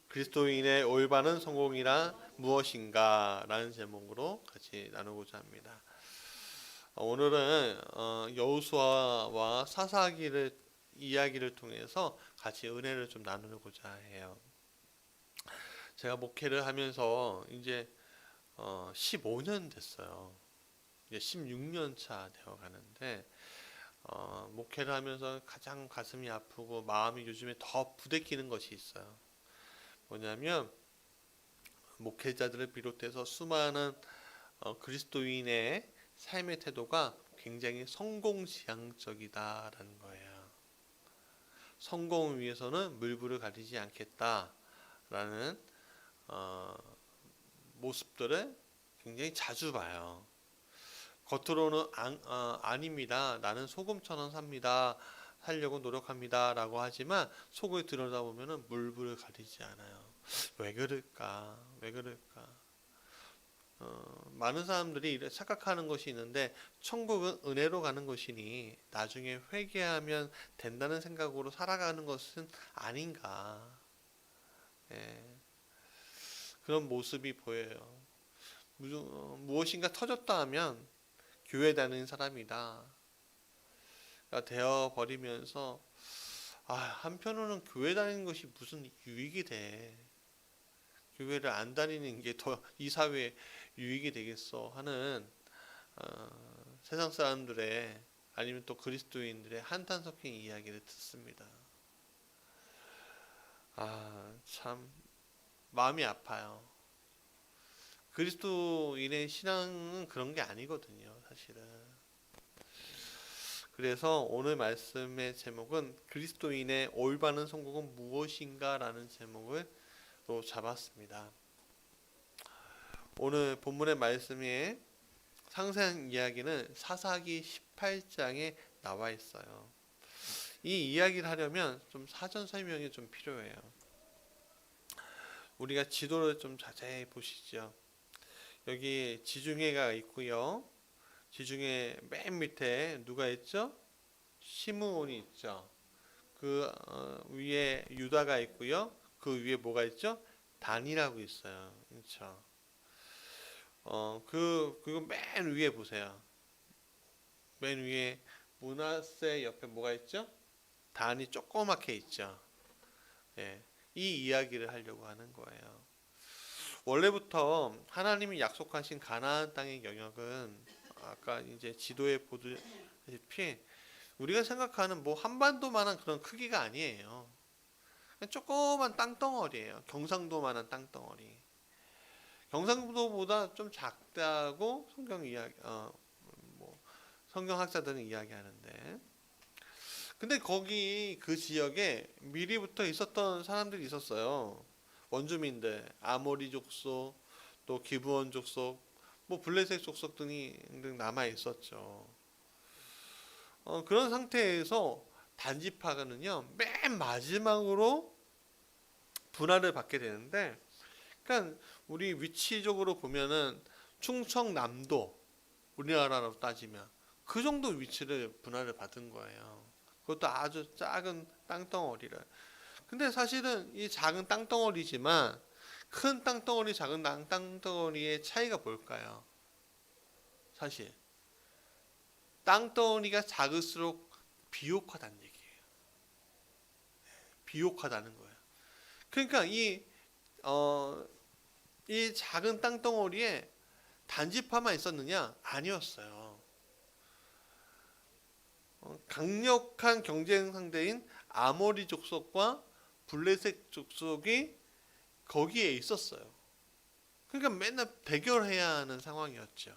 그리스도인의 올바른 성공이란 무엇인가? 라는 제목으로 같이 나누고자 합니다. 오늘은 여호수아와 사사기를 이야기를 통해서 같이 은혜를 좀 나누고자 해요. 제가 목회를 하면서 이제 15년 됐어요. 이제 16년 차 되어 가는데 목회를 하면서 가장 가슴이 아프고 마음이 요즘에 더 부대끼는 것이 있어요. 뭐냐면 목회자들을 비롯해서 수많은 그리스도인의 삶의 태도가 굉장히 성공지향적이다라는 거예요. 성공을 위해서는 물불을 가리지 않겠다라는 모습들을 굉장히 자주 봐요. 겉으로는 아닙니다. 나는 소금처럼 삽니다. 살려고 노력합니다. 라고 하지만 속을 들여다보면 물불을 가리지 않아요. 왜 그럴까? 왜 그럴까? 많은 사람들이 착각하는 것이 있는데 천국은 은혜로 가는 것이니 나중에 회개하면 된다는 생각으로 살아가는 것은 아닌가. 예, 그런 모습이 보여요. 무엇인가 터졌다 하면 교회 다니는 사람이다 되어 버리면서 한편으로는 교회 다니는 것이 무슨 유익이 돼. 교회를 안 다니는 게 더 이 사회에 유익이 되겠어 하는 세상 사람들의 아니면 또 그리스도인들의 한탄 섞인 이야기를 듣습니다. 참 마음이 아파요. 그리스도인의 신앙은 그런 게 아니거든요, 사실은. 그래서 오늘 말씀의 제목은 그리스도인의 올바른 성공은 무엇인가 라는 제목을 또 잡았습니다. 오늘 본문의 말씀의 상세한 이야기는 사사기 18장에 나와 있어요. 이 이야기를 하려면 좀 사전 설명이 좀 필요해요. 우리가 지도를 좀 자세히 보시죠. 여기 지중해가 있고요. 지중해 맨 밑에 누가 있죠? 시므온이 있죠. 그 위에 유다가 있고요. 그 위에 뭐가 있죠? 단이라고 있어요. 그렇죠. 그리고 맨 위에 보세요. 맨 위에 므낫세 옆에 뭐가 있죠? 단이 조그맣게 있죠. 예, 이 이야기를 하려고 하는 거예요. 원래부터 하나님이 약속하신 가나안 땅의 영역은 아까 이제 지도에 보다시피 우리가 생각하는 뭐 한반도만한 그런 크기가 아니에요. 조그만 땅덩어리예요. 경상도만한 땅덩어리. 경상도보다 좀 작다고 성경학자들은 이야기하는데, 근데 거기 그 지역에 미리부터 있었던 사람들이 있었어요. 원주민들, 아모리 족속, 또 기브온 족속, 뭐 블레셋 족속 등이 남아 있었죠. 그런 상태에서 단지파가는요 맨 마지막으로 분할을 받게 되는데, 그러니까 우리 위치적으로 보면은 충청남도, 우리나라로 따지면 그 정도 위치를 분할을 받은 거예요. 그것도 아주 작은 땅덩어리를. 근데 사실은 이 작은 땅덩어리지만 큰 땅덩어리, 작은 땅덩어리의 차이가 뭘까요? 사실 땅덩어리가 작을수록 비옥하다는 얘기예요. 비옥하다는 거예요. 그러니까 이 작은 땅덩어리에 단지파만 있었느냐? 아니었어요. 강력한 경쟁 상대인 아모리 족속과 블레셋 족속이 거기에 있었어요. 그러니까 맨날 대결해야 하는 상황이었죠.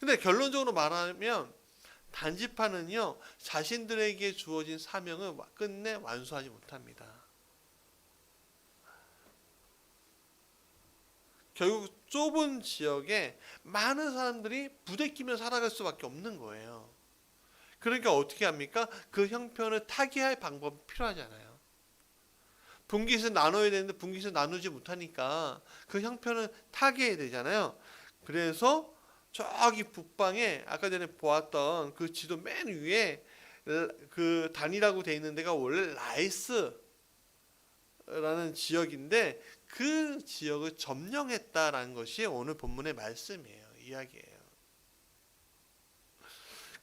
근데 결론적으로 말하면 단지파는요 자신들에게 주어진 사명을 끝내 완수하지 못합니다. 결국 좁은 지역에 많은 사람들이 부대끼며 살아갈 수밖에 없는 거예요. 그러니까 어떻게 합니까? 그 형편을 타개할 방법이 필요하잖아요. 분깃을 나눠야 되는데 분깃을 나누지 못하니까 그 형편을 타개해야 되잖아요. 그래서 저기 북방에 아까 전에 보았던 그 지도 맨 위에 그 단이라고 돼 있는 데가 원래 라이스 라는 지역인데 그 지역을 점령했다라는 것이 오늘 본문의 말씀이에요. 이야기예요.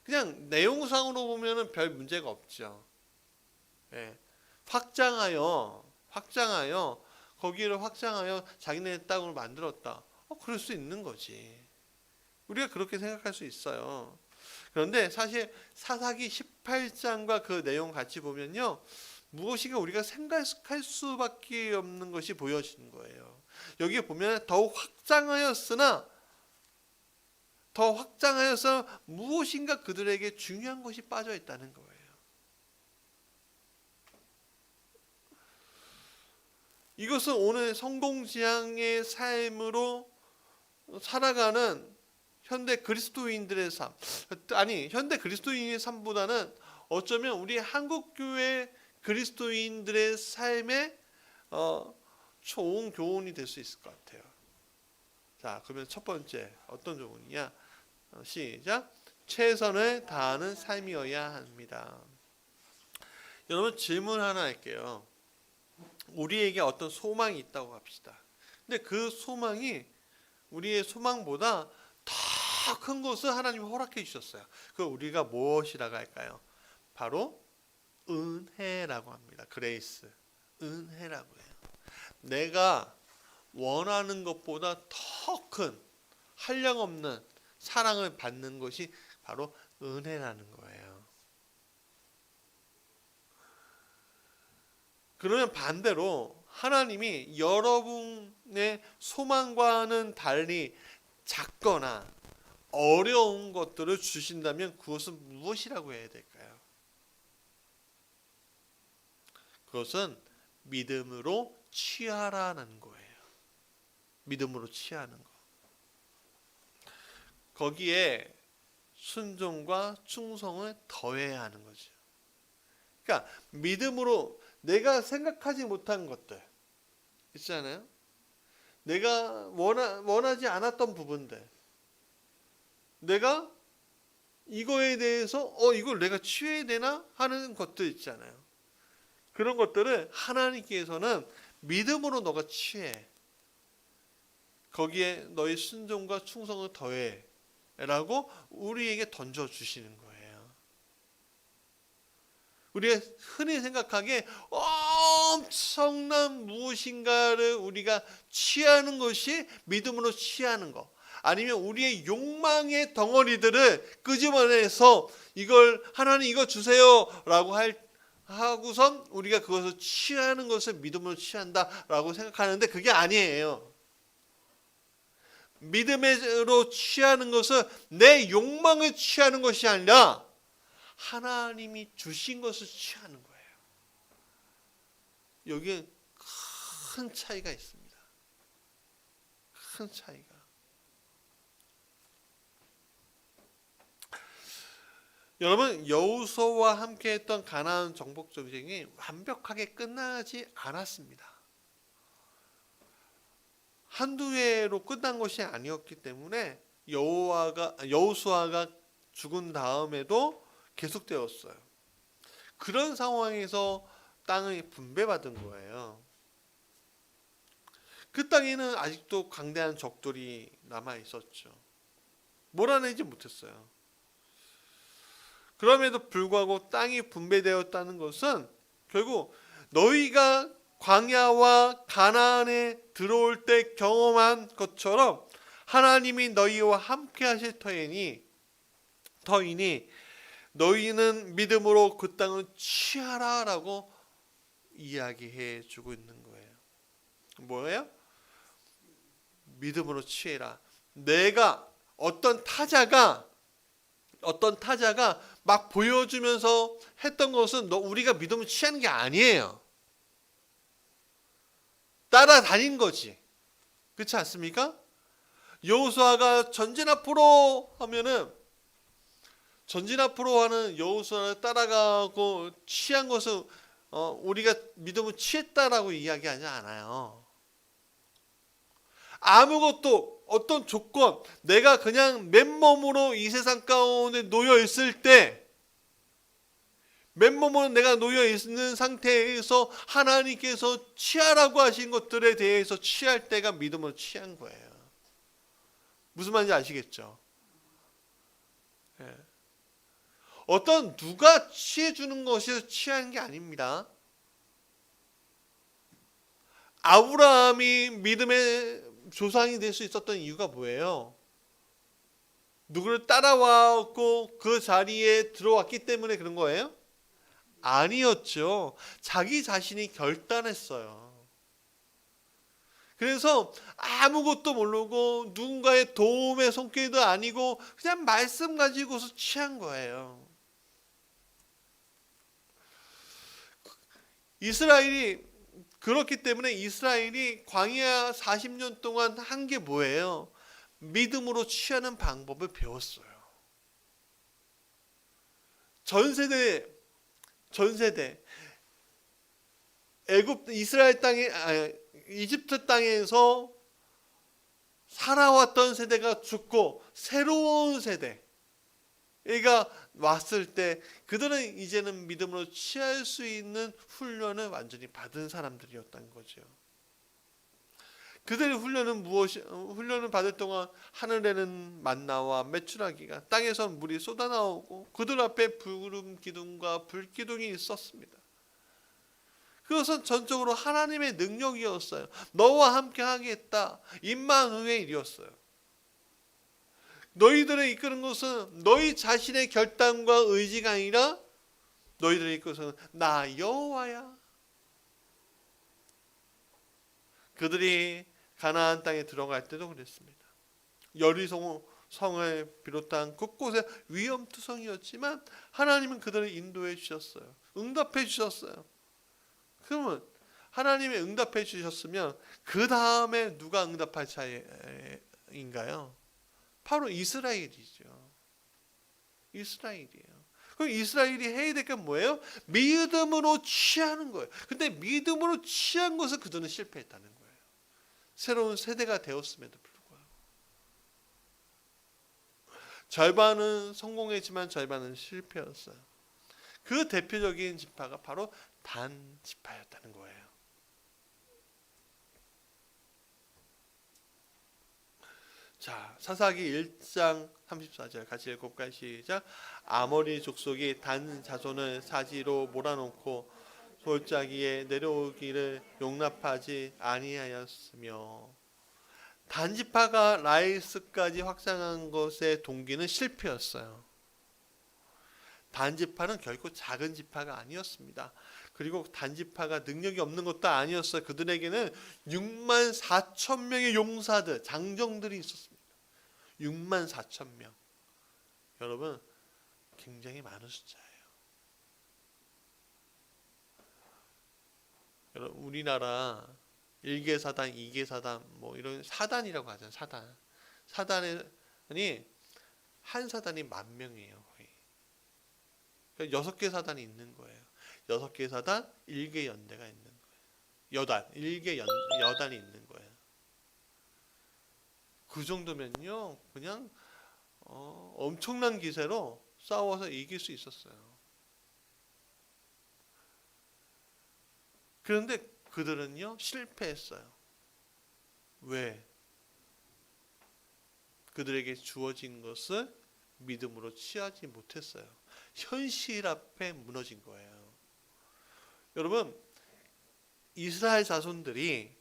그냥 내용상으로 보면은 별 문제가 없죠. 예. 확장하여 거기를 확장하여 자기네 땅으로 만들었다. 그럴 수 있는 거지. 우리가 그렇게 생각할 수 있어요. 그런데 사실 사사기 18장과 그 내용 같이 보면요, 무엇인가 우리가 생각할 수밖에 없는 것이 보여지는 거예요. 여기 보면 더욱 확장하였으나 무엇인가 그들에게 중요한 것이 빠져 있다는 거예요. 이것은 오늘 성공지향의 삶으로 살아가는 현대 그리스도인들의 삶, 현대 그리스도인의 삶보다는 어쩌면 우리 한국교회 그리스도인들의 삶에 좋은 교훈이 될 수 있을 것 같아요. 자, 그러면 첫 번째 어떤 교훈이냐? 시작. 최선을 다하는 삶이어야 합니다. 여러분, 질문 하나 할게요. 우리에게 어떤 소망이 있다고 합시다. 근데 그 소망이 우리의 소망보다 더 큰 것을 하나님이 허락해 주셨어요. 그 우리가 무엇이라고 할까요? 바로 은혜라고 합니다. 그레이스, 은혜라고 해요. 내가 원하는 것보다 더 큰 한량없는 사랑을 받는 것이 바로 은혜라는 거예요. 그러면 반대로 하나님이 여러분의 소망과는 달리 작거나 어려운 것들을 주신다면 그것은 무엇이라고 해야 될까요? 그것은 믿음으로 취하라는 거예요. 믿음으로 취하는 거. 거기에 순종과 충성을 더해야 하는 거죠. 그러니까 믿음으로 내가 생각하지 못한 것들 있잖아요. 내가 원하지 않았던 부분들, 내가 이거에 대해서 이걸 내가 취해야 되나 하는 것들 있잖아요. 그런 것들을 하나님께서는 믿음으로 너가 취해. 거기에 너의 순종과 충성을 더해 라고 우리에게 던져주시는 거예요. 우리가 흔히 생각하기에 엄청난 무엇인가를 우리가 취하는 것이 믿음으로 취하는 것, 아니면 우리의 욕망의 덩어리들을 끄집어내서 이걸 하나님 이거 주세요 라고 하고선 우리가 그것을 취하는 것을 믿음으로 취한다라고 생각하는데 그게 아니에요. 믿음으로 취하는 것은 내 욕망을 취하는 것이 아니라 하나님이 주신 것을 취하는 거예요. 여기에 큰 차이가 있습니다. 큰 차이가. 여러분, 여호수아와 함께했던 가나안 정복 전쟁이 완벽하게 끝나지 않았습니다. 한두 해로 끝난 것이 아니었기 때문에 여호수아가 죽은 다음에도 계속되었어요. 그런 상황에서 땅을 분배받은 거예요. 그 땅에는 아직도 강대한 적들이 남아 있었죠. 몰아내지 못했어요. 그럼에도 불구하고 땅이 분배되었다는 것은 결국 너희가 광야와 가나안에 들어올 때 경험한 것처럼 하나님이 너희와 함께 하실 터이니 너희는 믿음으로 그 땅을 취하라 라고 이야기해 주고 있는 거예요. 뭐예요? 믿음으로 취해라. 내가 어떤 타자가 막 보여주면서 했던 것은 우리가 믿음을 취하는 게 아니에요. 따라다닌 거지. 그렇지 않습니까? 여호수아가 전진 앞으로 하면은 전진 앞으로 하는 여호수아를 따라가고 취한 것은 우리가 믿음을 취했다라고 이야기하지 않아요. 아무것도 어떤 조건, 내가 그냥 맨몸으로 이 세상 가운데 놓여 있을 때 맨몸으로 내가 놓여 있는 상태에서 하나님께서 취하라고 하신 것들에 대해서 취할 때가 믿음으로 취한 거예요. 무슨 말인지 아시겠죠? 예. 어떤 누가 취해 주는 것이 취한 게 아닙니다. 아브라함이 믿음의 조상이 될 수 있었던 이유가 뭐예요? 누구를 따라왔고 그 자리에 들어왔기 때문에 그런 거예요? 아니었죠. 자기 자신이 결단했어요. 그래서 아무것도 모르고 누군가의 도움의 손길도 아니고 그냥 말씀 가지고서 취한 거예요. 이스라엘이 그렇기 때문에 이스라엘이 광야 40년 동안 한 게 뭐예요? 믿음으로 취하는 방법을 배웠어요. 전 세대 이스라엘 땅에 이집트 땅에서 살아왔던 세대가 죽고 새로운 세대가 왔을 때 그들은 이제는 믿음으로 취할 수 있는 훈련을 완전히 받은 사람들이었다는 거죠. 그들의 훈련을 받을 동안 하늘에는 만나와 메추라기가 땅에서 물이 쏟아나오고 그들 앞에 구름 기둥과 불 기둥이 있었습니다. 그것은 전적으로 하나님의 능력이었어요. 너와 함께 하겠다. 임마누엘 일이었어요. 너희들을 이끄는 것은 너희 자신의 결단과 의지가 아니라 너희들을 이끄는 것은 나 여호와야. 그들이 가나안 땅에 들어갈 때도 그랬습니다. 여리고 성을 비롯한 곳곳에 위험투성이었지만 하나님은 그들을 인도해 주셨어요. 응답해 주셨어요. 그러면 하나님이 응답해 주셨으면 그 다음에 누가 응답할 차이인가요? 바로 이스라엘이죠. 이스라엘이에요. 그럼 이스라엘이 해야 될 게 뭐예요? 믿음으로 취하는 거예요. 근데 믿음으로 취한 것을 그들은 실패했다는 거예요. 새로운 세대가 되었음에도 불구하고 절반은 성공했지만 절반은 실패였어요. 그 대표적인 지파가 바로 단 지파였다는 거예요. 자, 사사기 1장 34절 같이 읽어볼까요? 시작. 아모리 족속이 단 자손을 사지로 몰아놓고 돌짜기에 내려오기를 용납하지 아니하였으며 단 지파가 라이스까지 확장한 것의 동기는 실패였어요. 단 지파는 결코 작은 지파가 아니었습니다. 그리고 단 지파가 능력이 없는 것도 아니었어요. 그들에게는 6만 4천 명의 용사들, 장정들이 있었습니다. 6만 4천 명. 여러분, 굉장히 많은 숫자예요. 여러분, 우리나라 1개 사단, 2개 사단, 뭐 이런 사단이라고 하잖아요. 사단이 한 사단이 10,000명이에요. 거의. 그러니까 6개 사단이 있는 거예요. 6개 사단, 1개 연대가 있는 거예요. 여단이 있는 거예요. 그 정도면요, 그냥 엄청난 기세로 싸워서 이길 수 있었어요. 그런데 그들은요, 실패했어요. 왜? 그들에게 주어진 것을 믿음으로 취하지 못했어요. 현실 앞에 무너진 거예요. 여러분, 이스라엘 자손들이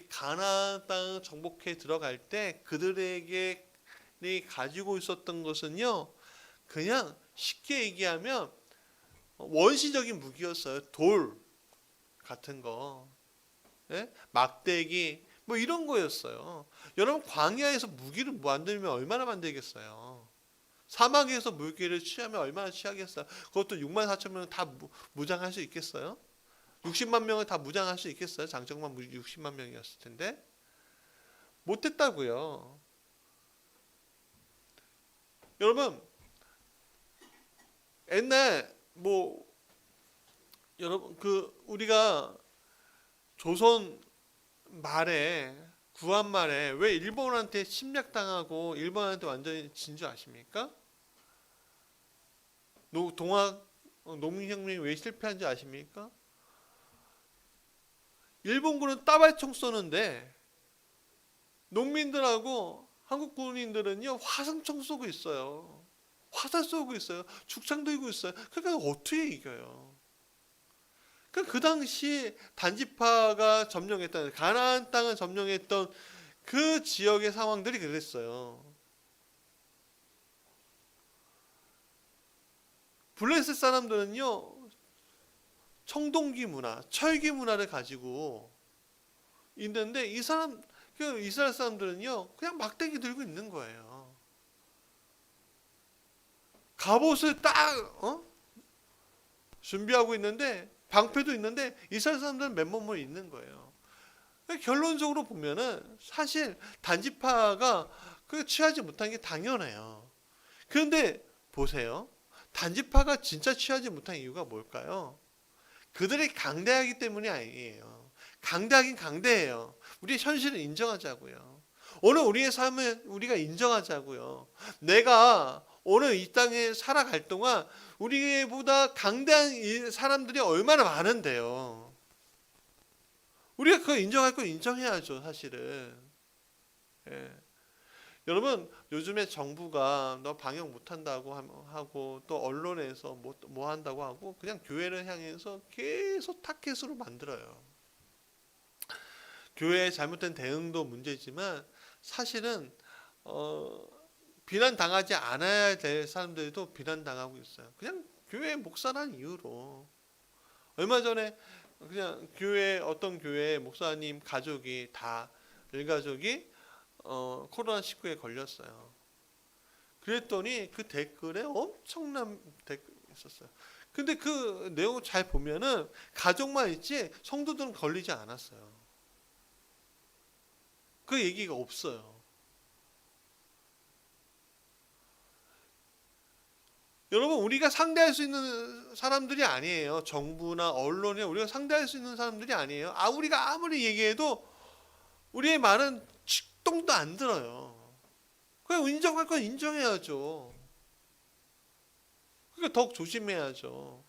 가나안 땅 정복해 들어갈 때 그들에게 가지고 있었던 것은요, 그냥 쉽게 얘기하면 원시적인 무기였어요. 돌 같은 거, 예? 막대기 뭐 이런 거였어요. 여러분, 광야에서 무기를 만들면 얼마나 만들겠어요? 사막에서 무기를 취하면 얼마나 취하겠어요? 그것도 6만 4천 명은 다 무장할 수 있겠어요? 60만 명을 다 무장할 수 있겠어요? 장정만 60만 명이었을 텐데 못했다고요. 여러분, 옛날 여러분 우리가 조선 말에 구한 말에 왜 일본한테 침략당하고 일본한테 완전히 진 줄 아십니까? 동학 농민혁명이 왜 실패한지 아십니까? 일본군은 따발총 쏘는데 농민들하고 한국 군인들은요 화성총 쏘고 있어요. 화살 쏘고 있어요. 죽창 들고 있어요. 그러니까 어떻게 이겨요? 그러니까 그 당시 단지파가 점령했던 가나안 땅을 점령했던 그 지역의 상황들이 그랬어요. 블레셋 사람들은요 청동기 문화, 철기 문화를 가지고 있는데 그 이스라엘 사람들은요 그냥 막대기 들고 있는 거예요. 갑옷을 딱 준비하고 있는데 방패도 있는데 이스라엘 사람들은 맨몸으로 있는 거예요. 결론적으로 보면은 사실 단지파가 그 취하지 못한 게 당연해요. 그런데 보세요. 단지파가 진짜 취하지 못한 이유가 뭘까요? 그들이 강대하기 때문이 아니에요. 강대하긴 강대해요. 우리의 현실을 인정하자고요. 오늘 우리의 삶을 우리가 인정하자고요. 내가 오늘 이 땅에 살아갈 동안 우리보다 강대한 사람들이 얼마나 많은데요. 우리가 그거 인정할 거 인정해야죠, 사실은. 예. 여러분, 요즘에 정부가 너 방역 못한다고 하고 또 언론에서 뭐 한다고 하고 그냥 교회를 향해서 계속 타켓으로 만들어요. 교회의 잘못된 대응도 문제지만 사실은 비난당하지 않아야 될 사람들도 비난당하고 있어요. 그냥 교회 목사란 이유로. 얼마 전에 그냥 어떤 교회 목사님 가족이 다 일가족이 코로나19에 걸렸어요. 그랬더니 그 댓글에 엄청난 댓글이 있었어요. 근데 그 내용을 잘 보면은 가족만 있지 성도들은 걸리지 않았어요. 그 얘기가 없어요. 여러분 우리가 상대할 수 있는 사람들이 아니에요. 정부나 언론이 우리가 상대할 수 있는 사람들이 아니에요. 우리가 아무리 얘기해도 우리의 말은 똥도 안 들어요. 그냥 인정할 건 인정해야죠. 그러니까 더욱 조심해야죠.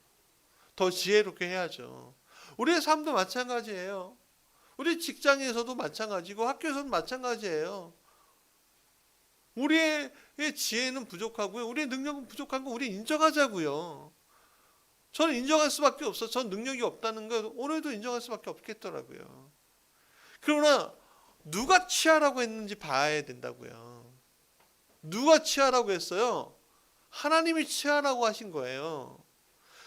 더 지혜롭게 해야죠. 우리의 삶도 마찬가지예요. 우리 직장에서도 마찬가지고 학교에서도 마찬가지예요. 우리의 지혜는 부족하고요. 우리의 능력은 부족한 거 우리 인정하자고요. 저는 인정할 수밖에 없어. 전 능력이 없다는 거 오늘도 인정할 수밖에 없겠더라고요. 그러나 누가 취하라고 했는지 봐야 된다고요. 누가 취하라고 했어요? 하나님이 취하라고 하신 거예요.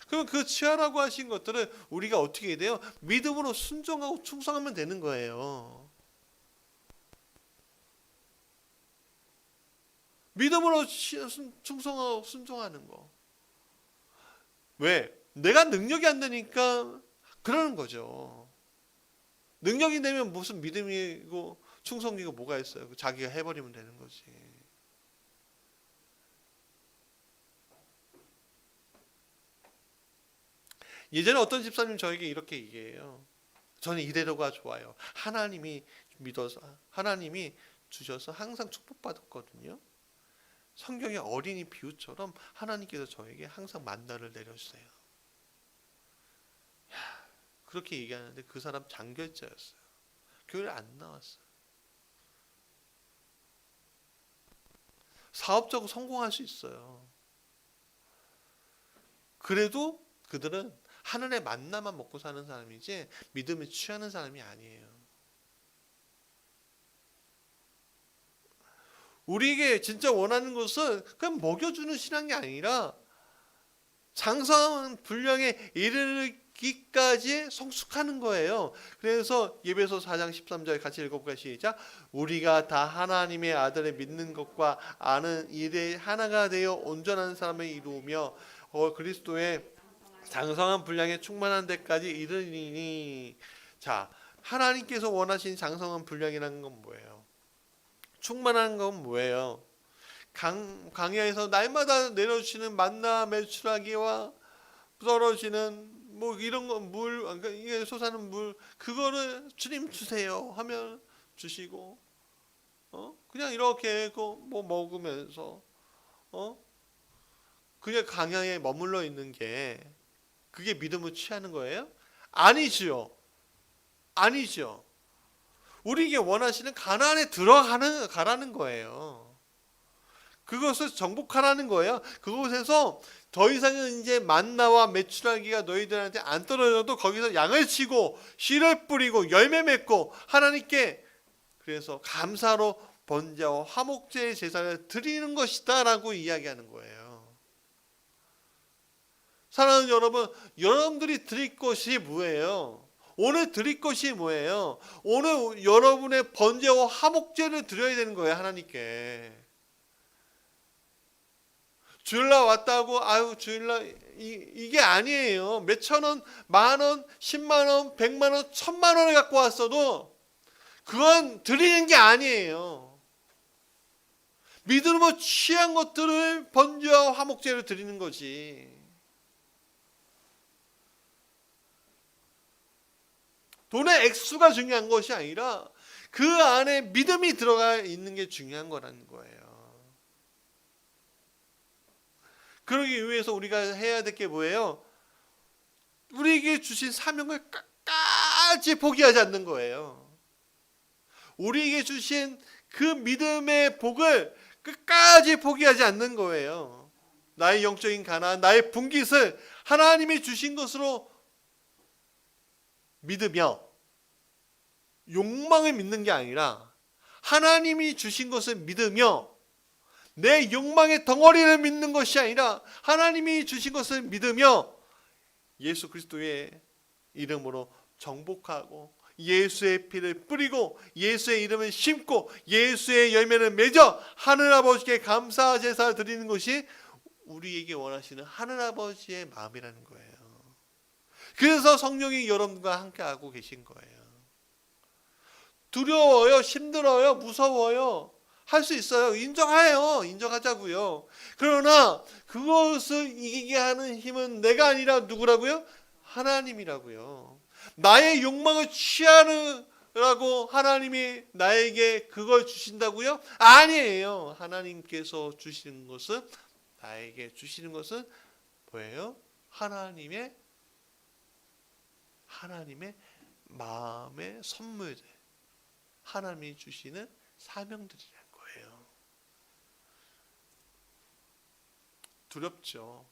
그럼 그 취하라고 하신 것들을 우리가 어떻게 해야 돼요? 믿음으로 순종하고 충성하면 되는 거예요. 믿음으로 충성하고 순종하는 거. 왜? 내가 능력이 안 되니까 그러는 거죠. 능력이 되면 무슨 믿음이고 충성이고 뭐가 있어요? 자기가 해버리면 되는 거지. 예전에 어떤 집사님 저에게 이렇게 얘기해요. 저는 이대로가 좋아요. 하나님이 믿어서 하나님이 주셔서 항상 축복받았거든요. 성경의 어린이 비유처럼 하나님께서 저에게 항상 만나를 내려주세요. 그렇게 얘기하는데 그 사람 장결자였어요. 교회를 안 나왔어요. 사업적으로 성공할 수 있어요. 그래도 그들은 하늘의 만나만 먹고 사는 사람이지 믿음에 취하는 사람이 아니에요. 우리에게 진짜 원하는 것은 그냥 먹여주는 신앙이 아니라 장성한 분량에 이르기까지 성숙하는 거예요. 그래서 예배소 4장 13절 같이 읽어볼까요? 시작. 우리가 다 하나님의 아들을 믿는 것과 아는 일에 하나가 되어 온전한 사람을 이루며 그리스도의 장성한 분량에 충만한 데까지 이르니. 자, 하나님께서 원하신 장성한 분량이라는 건 뭐예요? 충만한 건 뭐예요? 강야에서 날마다 내려주시는 만나 메추라기와 떨어지는 뭐 이런 거 그러니까 이게 솟아는 물 그거를 주님 주세요 하면 주시고 그냥 이렇게 뭐 먹으면서 그냥 광야에 머물러 있는 게 그게 믿음을 취하는 거예요? 아니지요. 아니죠. 우리에게 원하시는 가나안에 가라는 거예요. 그것을 정복하라는 거예요. 그곳에서 더 이상은 이제 만나와 메추라기가 너희들한테 안 떨어져도 거기서 양을 치고 씨를 뿌리고 열매 맺고 하나님께 그래서 감사로 번제와 화목제의 제사를 드리는 것이다 라고 이야기하는 거예요. 사랑하는 여러분, 여러분들이 드릴 것이 뭐예요? 오늘 드릴 것이 뭐예요? 오늘 여러분의 번제와 화목제를 드려야 되는 거예요, 하나님께. 주일날 왔다고 아유 주일날 이게 아니에요. 몇천 원, 만 원, 10만 원, 100만 원, 1000만 원을 갖고 왔어도 그건 드리는 게 아니에요. 믿음으로 취한 것들을 번제와 화목제를 드리는 거지. 돈의 액수가 중요한 것이 아니라 그 안에 믿음이 들어가 있는 게 중요한 거라는 거예요. 그러기 위해서 우리가 해야 될 게 뭐예요? 우리에게 주신 사명을 끝까지 포기하지 않는 거예요. 우리에게 주신 그 믿음의 복을 끝까지 포기하지 않는 거예요. 나의 영적인 가난, 나의 분깃을 하나님이 주신 것으로 믿으며 욕망을 믿는 게 아니라 하나님이 주신 것을 믿으며 내 욕망의 덩어리를 믿는 것이 아니라 하나님이 주신 것을 믿으며 예수 그리스도의 이름으로 정복하고 예수의 피를 뿌리고 예수의 이름을 심고 예수의 열매를 맺어 하늘아버지께 감사 제사를 드리는 것이 우리에게 원하시는 하늘아버지의 마음이라는 거예요. 그래서 성령이 여러분과 함께하고 계신 거예요. 두려워요, 힘들어요, 무서워요. 할 수 있어요. 인정해요. 인정하자고요. 그러나 그것을 이기게 하는 힘은 내가 아니라 누구라고요? 하나님이라고요. 나의 욕망을 취하느라고 하나님이 나에게 그걸 주신다고요? 아니에요. 하나님께서 주시는 것은 나에게 주시는 것은 뭐예요? 하나님의 마음의 선물들, 하나님이 주시는 사명들이라는 거예요. 두렵죠.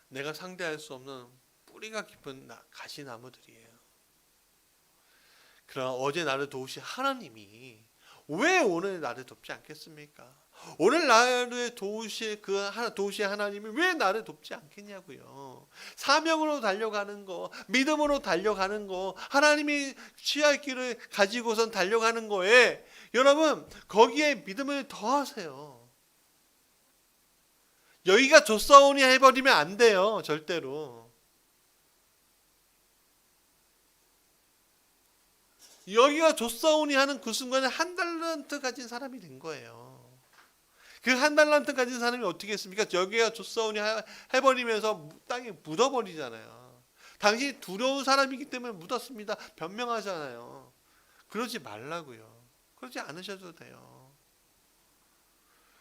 내가 상대할 수 없는 뿌리가 깊은 가시나무들이에요. 그러나 어제 나를 도우신 하나님이 왜 오늘 나를 돕지 않겠습니까? 오늘 나를 도우실 하나님이 왜 나를 돕지 않겠냐고요. 사명으로 달려가는 거, 믿음으로 달려가는 거, 하나님이 취할 길을 가지고선 달려가는 거에 여러분 거기에 믿음을 더하세요. 여기가 좋사오니 해버리면 안 돼요. 절대로. 여기가 좋사오니 하는 그 순간에 한 달란트 가진 사람이 된 거예요. 그 한 달란트 가진 사람이 어떻게 했습니까? 여기가 좋사오니 해버리면서 땅에 묻어버리잖아요. 당신이 두려운 사람이기 때문에 묻었습니다. 변명하잖아요. 그러지 말라고요. 그러지 않으셔도 돼요.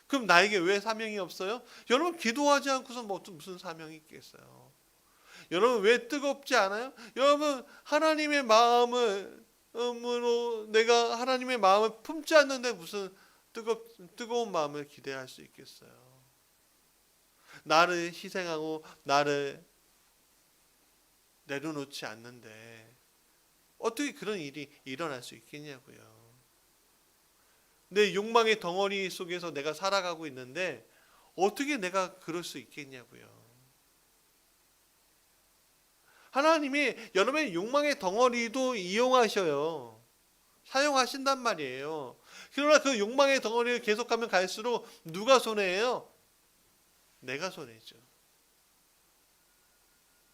그럼 나에게 왜 사명이 없어요? 여러분 기도하지 않고서 무슨 사명이 있겠어요? 여러분 왜 뜨겁지 않아요? 여러분 하나님의 마음으로 내가 하나님의 마음을 품지 않는데 무슨 뜨거운 마음을 기대할 수 있겠어요? 나를 희생하고 나를 내려놓지 않는데 어떻게 그런 일이 일어날 수 있겠냐고요. 내 욕망의 덩어리 속에서 내가 살아가고 있는데 어떻게 내가 그럴 수 있겠냐고요. 하나님이 여러분의 욕망의 덩어리도 이용하셔요. 사용하신단 말이에요. 그러나 그 욕망의 덩어리를 계속하면 갈수록 누가 손해예요? 내가 손해죠.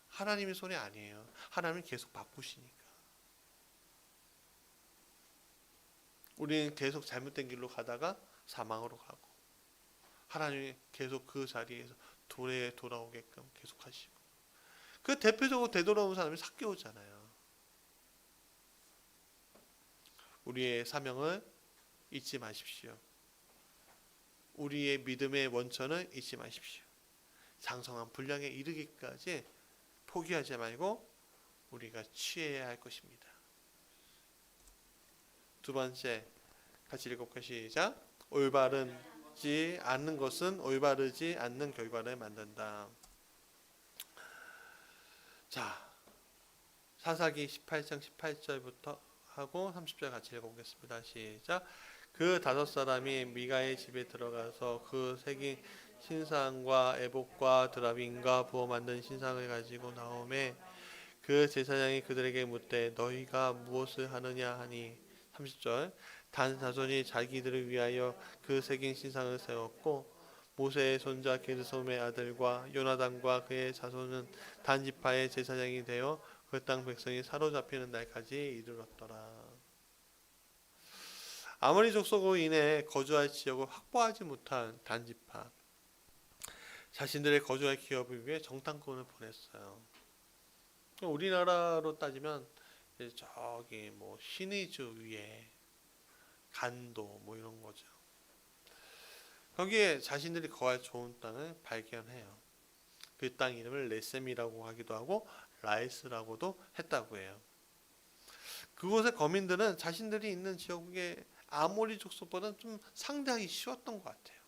하나님의 손해 아니에요. 하나님은 계속 바꾸시니까. 우리는 계속 잘못된 길로 가다가 사망으로 가고 하나님이 계속 그 자리에서 돌아오게끔 계속 하시고 그 대표적으로 되돌아온 사람이 삭개오잖아요. 우리의 사명을 잊지 마십시오. 우리의 믿음의 원천을 잊지 마십시오. 장성한 분량에 이르기까지 포기하지 말고 우리가 취해야 할 것입니다. 두 번째, 같이 읽어볼까요? 시작. 올바르지 않는 것은 올바르지 않는 결과를 만든다. 자, 사사기 18장 18절부터 하고 30절 같이 읽어보겠습니다. 시작. 그 다섯 사람이 미가의 집에 들어가서 그 새긴 신상과 에봇과 드라빔과 부어 만든 신상을 가지고 나오매 그 제사장이 그들에게 묻되 너희가 무엇을 하느냐 하니 30절. 단 자손이 자기들을 위하여 그 새긴 신상을 세웠고 모세의 손자 게르솜의 아들과 요나단과 그의 자손은 단 지파의 제사장이 되어 그 땅 백성이 사로잡히는 날까지 이르렀더라. 아모리 족속으로 인해 거주할 지역을 확보하지 못한 단 지파, 자신들의 거주할 기업을 위해 정탐꾼을 보냈어요. 우리나라로 따지면 저기 뭐 신의주 위에 간도 뭐 이런 거죠. 거기에 자신들이 거할 좋은 땅을 발견해요. 그 땅 이름을 레셈이라고 하기도 하고 라이스라고도 했다고 해요. 그곳의 거민들은 자신들이 있는 지역에 아모리 족속보다는 좀 상대하기 쉬웠던 것 같아요.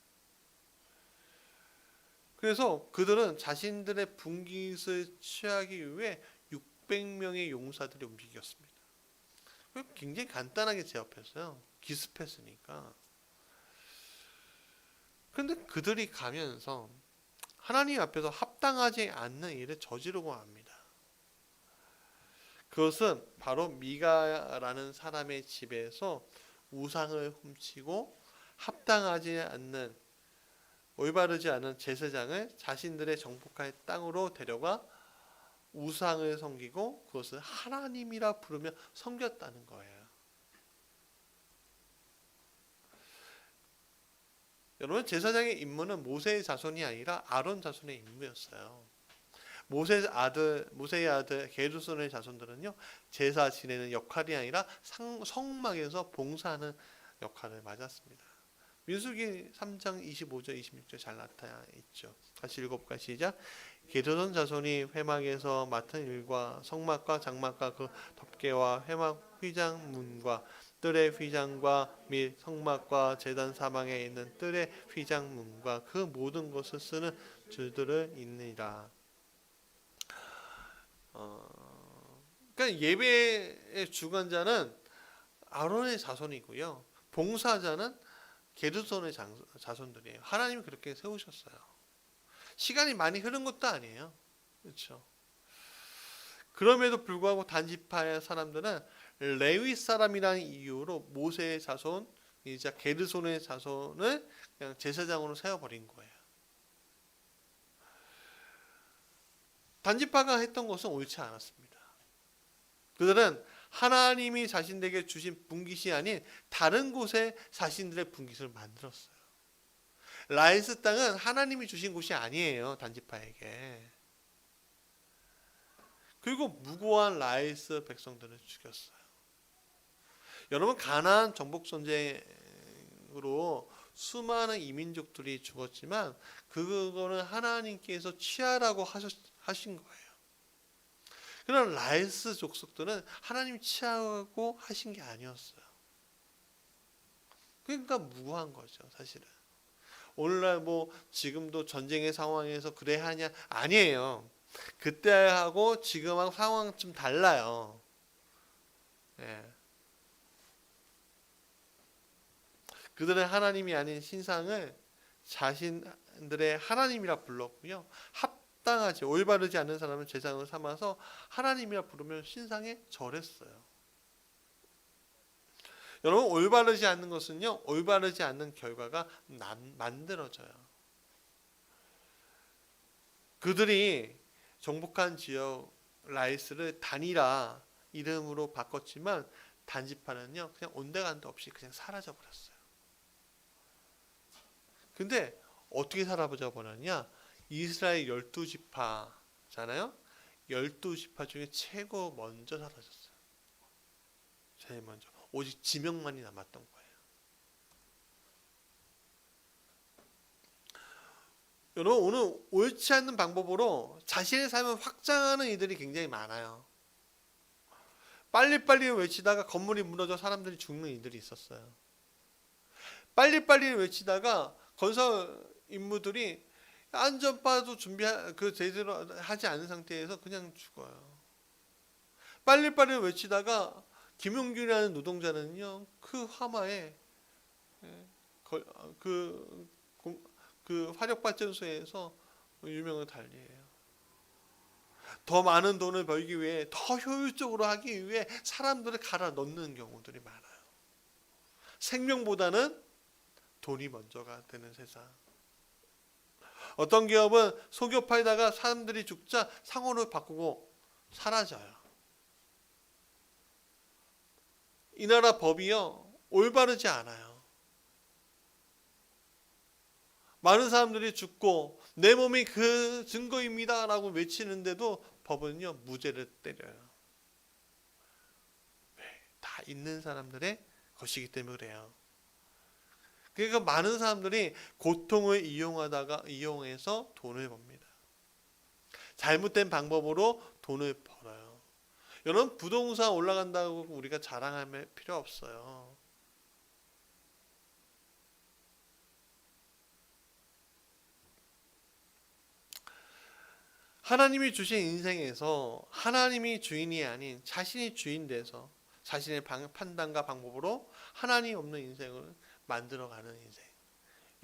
그래서 그들은 자신들의 분깃을 취하기 위해 600명의 용사들이 움직였습니다. 굉장히 간단하게 제압했어요. 기습했으니까. 그런데 그들이 가면서 하나님 앞에서 합당하지 않는 일을 저지르고 합니다. 그것은 바로 미가라는 사람의 집에서 우상을 훔치고 합당하지 않는, 올바르지 않은 제사장을 자신들의 정복할 땅으로 데려가 우상을 섬기고 그것을 하나님이라 부르며 섬겼다는 거예요. 여러분, 제사장의 임무는 모세의 자손이 아니라 아론 자손의 임무였어요. 모세의 아들 게르손의 자손들은요, 제사 지내는 역할이 아니라 성막에서 봉사하는 역할을 맞았습니다. 민수기 3장 25절 26절 잘 나타나 있죠. 같이 읽어볼까요? 시작. 게르손 자손이 회막에서 맡은 일과 성막과 장막과 그 덮개와 회막 휘장문과 뜰의 휘장과 및 성막과 제단 사방에 있는 뜰의 휘장문과 그 모든 것을 쓰는 줄들을 잇느니라. 그러니까 예배의 주관자는 아론의 자손이고요, 봉사자는 게르손의 자손들이에요. 하나님이 그렇게 세우셨어요. 시간이 많이 흐른 것도 아니에요. 그렇죠? 그럼에도 불구하고 단지파의 사람들은 레위 사람이라는 이유로 모세의 자손이자 게르손의 자손을 그냥 제사장으로 세워버린 거예요. 단지파가 했던 것은 옳지 않았습니다. 그들은 하나님이 자신들에게 주신 분깃이 아닌 다른 곳에 자신들의 분깃을 만들었어요. 라이스 땅은 하나님이 주신 곳이 아니에요, 단지파에게. 그리고 무고한 라이스 백성들을 죽였어요. 여러분, 가나안 정복 전쟁으로 수많은 이민족들이 죽었지만 그거는 하나님께서 취하라고 하신 거예요. 그런 라이스 족속들은 하나님 취하고 하신 게 아니었어요. 그러니까 무고한 거죠, 사실은. 오늘날 뭐 지금도 전쟁의 상황에서 그래야 하냐? 아니에요. 그때하고 지금하고 상황은 좀 달라요. 예. 그들은 하나님이 아닌 신상을 자신들의 하나님이라 불렀고요, 합당하지 올바르지 않는 사람을 제사장으로 삼아서 하나님이라 부르면 신상에 절했어요. 여러분, 올바르지 않는 것은요, 올바르지 않는 결과가 만들어져요. 그들이 정복한 지역 라이스를 단이라 이름으로 바꿨지만 단지파는요, 그냥 온데간데 없이 그냥 사라져 버렸어요. 근데 어떻게 사라져 버렸냐? 이스라엘 12지파잖아요. 12지파 중에 최고 먼저 사라졌어요. 제일 먼저. 오직 지명만이 남았던 거예요. 여러분 오늘 옳지 않는 방법으로 자신의 삶을 확장하는 이들이 굉장히 많아요. 빨리빨리 외치다가 건물이 무너져 사람들이 죽는 이들이 있었어요. 빨리빨리 외치다가 건설 인물들이 안전바도 제대로 하지 않은 상태에서 그냥 죽어요. 빨리빨리 외치다가 김용균이라는 노동자는요, 그 화마에 그 화력발전소에서 유명한 달리예요. 더 많은 돈을 벌기 위해, 더 효율적으로 하기 위해 사람들을 갈아 넣는 경우들이 많아요. 생명보다는 돈이 먼저가 되는 세상. 어떤 기업은 속여 팔다가 사람들이 죽자 상호를 바꾸고 사라져요. 이 나라 법이요, 올바르지 않아요. 많은 사람들이 죽고 내 몸이 그 증거입니다 라고 외치는데도 법은요, 무죄를 때려요. 왜? 다 있는 사람들의 것이기 때문에 그래요. 그러니까 많은 사람들이 고통을 이용해서 돈을 법니다. 잘못된 방법으로 돈을 벌어요. 여러분, 부동산 올라간다고 우리가 자랑할 필요 없어요. 하나님이 주신 인생에서 하나님이 주인이 아닌 자신이 주인 돼서 자신의 판단과 방법으로 하나님 없는 인생을 만들어가는 인생,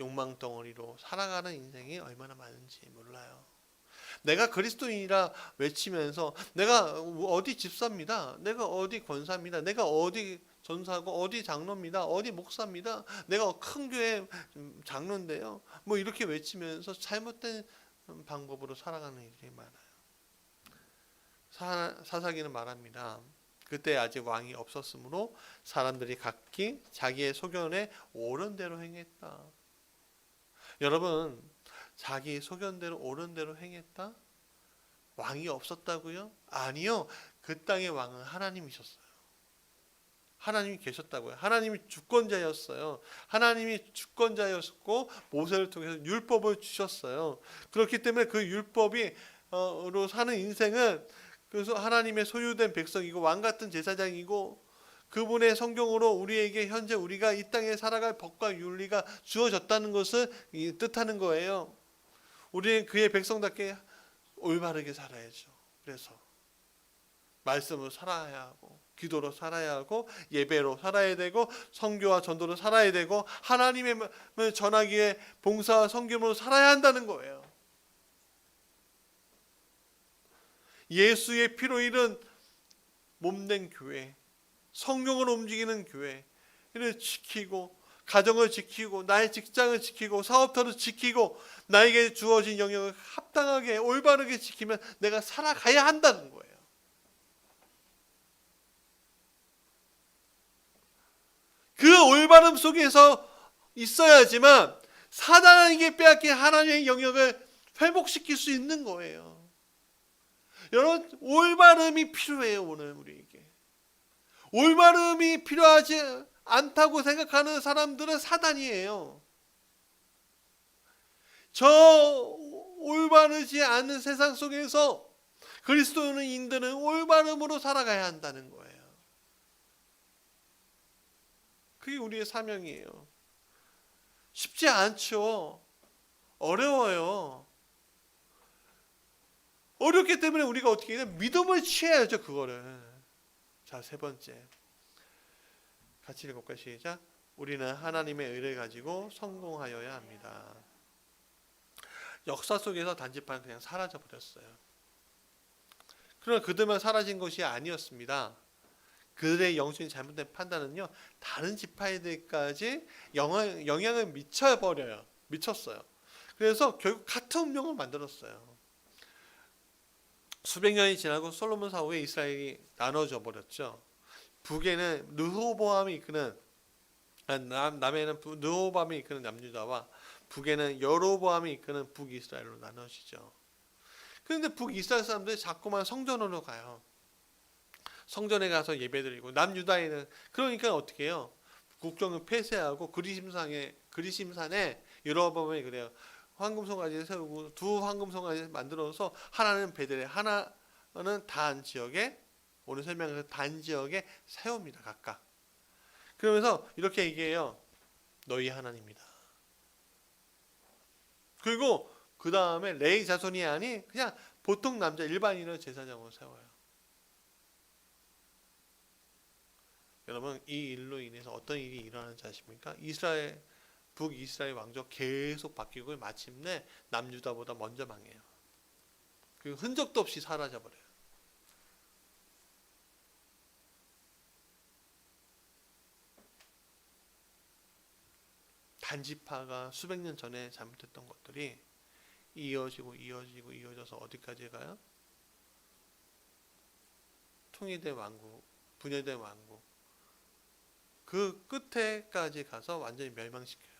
욕망덩어리로 살아가는 인생이 얼마나 많은지 몰라요. 내가 그리스도인이라 외치면서 내가 어디 집사입니다, 내가 어디 권사입니다, 내가 어디 전사고 어디 장로입니다, 어디 목사입니다, 내가 큰 교회 장로인데요, 뭐 이렇게 외치면서 잘못된 방법으로 살아가는 일이 많아요. 사사기는 말합니다. 그때 아직 왕이 없었으므로 사람들이 각기 자기의 소견에 옳은 대로 행했다. 여러분, 자기 소견대로 옳은 대로 행했다? 왕이 없었다고요? 아니요. 그 땅의 왕은 하나님이셨어요. 하나님이 계셨다고요. 하나님이 주권자였어요. 하나님이 주권자였고 모세를 통해서 율법을 주셨어요. 그렇기 때문에 그 율법으로 사는 인생은 그래서 하나님의 소유된 백성이고 왕같은 제사장이고 그분의 성경으로 우리에게 현재 우리가 이 땅에 살아갈 법과 윤리가 주어졌다는 것을 뜻하는 거예요. 우리는 그의 백성답게 올바르게 살아야죠. 그래서 말씀으로 살아야 하고 기도로 살아야 하고 예배로 살아야 되고 선교와 전도로 살아야 되고 하나님의 전하기에 봉사와 섬김으로 살아야 한다는 거예요. 예수의 피로 이룬 몸된 교회, 성령으로 움직이는 교회를 지키고 가정을 지키고 나의 직장을 지키고 사업터를 지키고 나에게 주어진 영역을 합당하게 올바르게 지키면 내가 살아가야 한다는 거예요. 그 올바름 속에서 있어야지만 사단에게 빼앗긴 하나님의 영역을 회복시킬 수 있는 거예요. 여러분, 올바름이 필요해요. 오늘 우리에게 올바름이 필요하지 않다고 생각하는 사람들은 사단이에요. 저 올바르지 않은 세상 속에서 그리스도인들은 올바름으로 살아가야 한다는 거예요. 그게 우리의 사명이에요. 쉽지 않죠. 어려워요. 어렵기 때문에 우리가 어떻게 해야 돼? 믿음을 취해야죠, 그거를. 자, 세 번째. 같이 읽어볼까요? 시작. 우리는 하나님의 의를 가지고 성공하여야 합니다. 역사 속에서 단지파는 그냥 사라져 버렸어요. 그러나 그들만 사라진 것이 아니었습니다. 그들의 영적인 잘못된 판단은요, 다른 지파들까지 영향을 미쳤어요. 그래서 결국 같은 운명을 만들었어요. 수백 년이 지나고 솔로몬 사후에 이스라엘이 나눠져 버렸죠. 북에는 르호보암이 이끄는 남에는 르호보암이 이끄는 남유다와 북에는 여로보암이 이끄는 북이스라엘로 나눠지죠. 그런데 북이스라엘 사람들이 자꾸만 성전으로 가요. 성전에 가서 예배드리고 남유다에는 그러니까 어떻게 해요? 국경을 폐쇄하고 그리심산에 여로보암이 그래요. 황금 송아지 세우고 두 황금 송아지 만들어서 하나는 베들레, 하나는 단 지역에, 오늘 설명한 단 지역에 세웁니다. 각각. 그러면서 이렇게 얘기해요. 너희 하나님이다. 그리고 그 다음에 레위 자손이 아닌 그냥 보통 남자 일반인을 제사장으로 세워요. 여러분, 이 일로 인해서 어떤 일이 일어나는지 아십니까? 북이스라엘 왕조 계속 바뀌고 마침내 남유다보다 먼저 망해요. 그 흔적도 없이 사라져버려요. 단지파가 수백 년 전에 잘못했던 것들이 이어져서 어디까지 가요? 통일된 왕국, 분열된 왕국. 그 끝에까지 가서 완전히 멸망시켜요.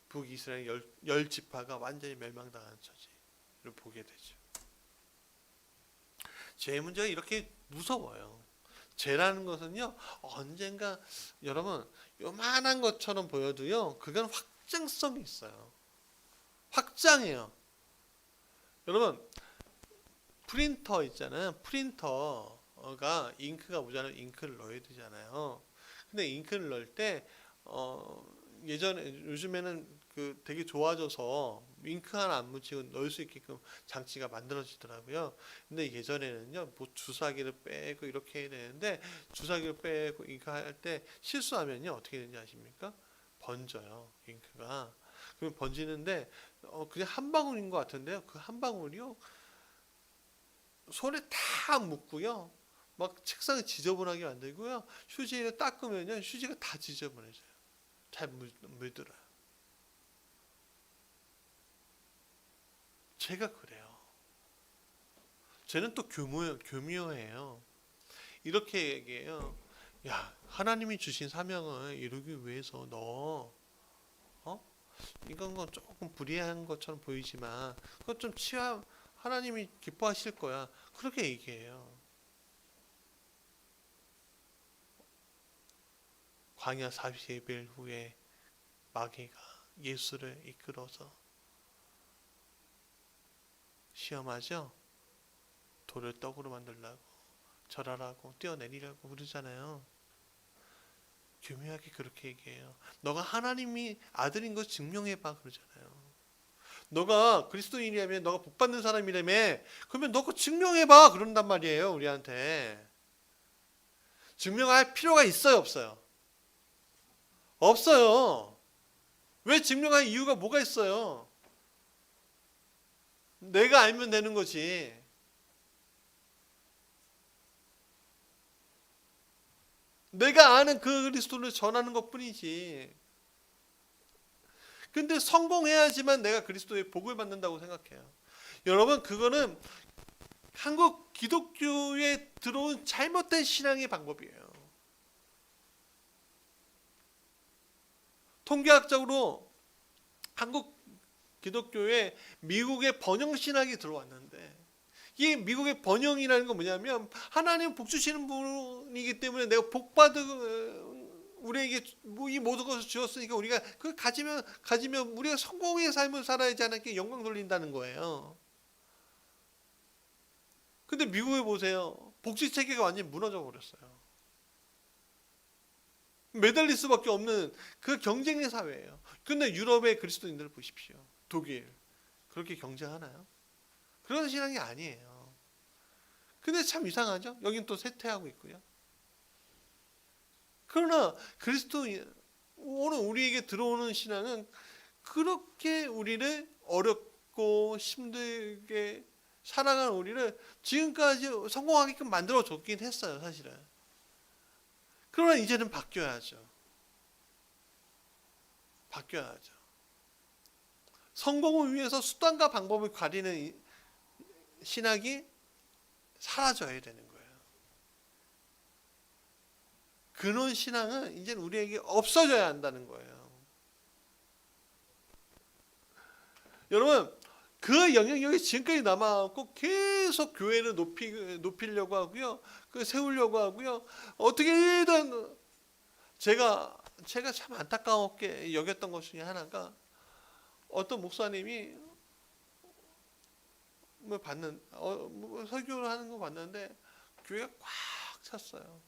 북이스라엘 열 지파가 완전히 멸망당하는 처지를 보게 되죠. 죄의 문제가 이렇게 무서워요. 죄라는 것은요, 언젠가 여러분 요만한 것처럼 보여도요, 그건 확장성이 있어요. 확장해요. 여러분, 프린터 있잖아요. 프린터가 잉크가 모자라면 잉크를 넣어야 되잖아요. 근데 잉크를 넣을 때 요즘에는 그 되게 좋아져서 잉크 하나 안 묻히고 넣을 수 있게끔 장치가 만들어지더라고요. 근데 예전에는요, 뭐 주사기를 빼고 이렇게 해야 되는데 주사기를 빼고 잉크 할 때 실수하면요 어떻게 되는지 아십니까? 번져요, 잉크가. 그럼 번지는데 그냥 한 방울인 것 같은데요. 그 한 방울이요, 손에 다 묻고요, 막 책상을 지저분하게 만들고요, 휴지를 닦으면요 휴지가 다 지저분해져요. 잘 물들어요. 제가 그래요. 쟤는 또 교묘해요. 이렇게 얘기해요. 야, 하나님이 주신 사명을 이루기 위해서 너 이건 건 조금 불이한 것처럼 보이지만 그것 좀 하나님이 기뻐하실 거야. 그렇게 얘기해요. 광야 40일 후에 마귀가 예수를 이끌어서 시험하죠. 돌을 떡으로 만들라고, 절하라고, 뛰어내리라고 그러잖아요. 교묘하게 그렇게 얘기해요. 너가 하나님이 아들인 거 증명해봐 그러잖아요. 너가 그리스도인이라면, 너가 복받는 사람이라며, 그러면 너 그거 증명해봐 그런단 말이에요. 우리한테 증명할 필요가 있어요, 없어요? 없어요. 왜 증명할 이유가 뭐가 있어요? 내가 알면 되는 거지. 내가 아는 그 그리스도를 전하는 것뿐이지. 근데 성공해야지만 내가 그리스도의 복을 받는다고 생각해요. 여러분, 그거는 한국 기독교에 들어온 잘못된 신앙의 방법이에요. 통계학적으로 한국 기독교에 미국의 번영 신학이 들어왔는데, 이 미국의 번영이라는 건 뭐냐면 하나님 복 주시는 분이기 때문에 내가 복 우리에게 이 모든 것을 주었으니까 우리가 그걸 가지면 우리가 성공의 삶을 살아야지 않을까 영광 돌린다는 거예요. 근데 미국에 보세요. 복지 체계가 완전히 무너져 버렸어요. 매달릴 수밖에 없는 그 경쟁의 사회예요. 근데 유럽의 그리스도인들을 보십시오. 독일 그렇게 경쟁하나요? 그런 신앙이 아니에요. 근데 참 이상하죠? 여긴 또 쇠퇴하고 있고요. 그러나 그리스도인, 오늘 우리에게 들어오는 신앙은 그렇게 우리를 어렵고 힘들게 살아가는 우리를 지금까지 성공하게끔 만들어줬긴 했어요, 사실은. 그러나 이제는 바뀌어야죠. 바뀌어야죠. 성공을 위해서 수단과 방법을 가리는 신학이 사라져야 되는 거예요. 그런 신앙은 이제 우리에게 없어져야 한다는 거예요. 여러분, 그 영향력이 지금까지 남아갖고 계속 교회를 높이려고 하고요, 그 세우려고 하고요. 어떻게든 제가 참 안타깝게 여겼던 것 중에 하나가, 어떤 목사님이 설교를 하는 거 봤는데 교회가 꽉 찼어요.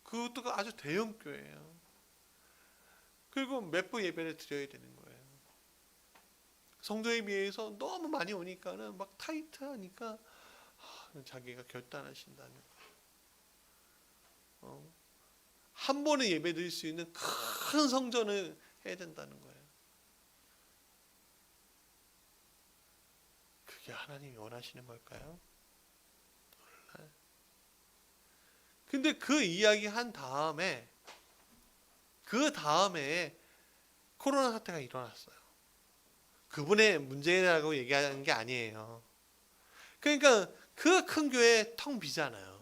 그것도 아주 대형 교회예요. 그리고 몇 부 예배를 드려야 되는 거예요. 성도에 비해서 너무 많이 오니까는 막 타이트하니까 자기가 결단하신다는 거예요. 한 번에 예배 드릴 수 있는 큰 성전을 해야 된다는 거예요. 그게 하나님이 원하시는 걸까요? 근데 그 이야기 한 다음에 코로나 사태가 일어났어요. 그분의 문제라고 얘기하는 게 아니에요. 그러니까 그 큰 교회 텅 비잖아요.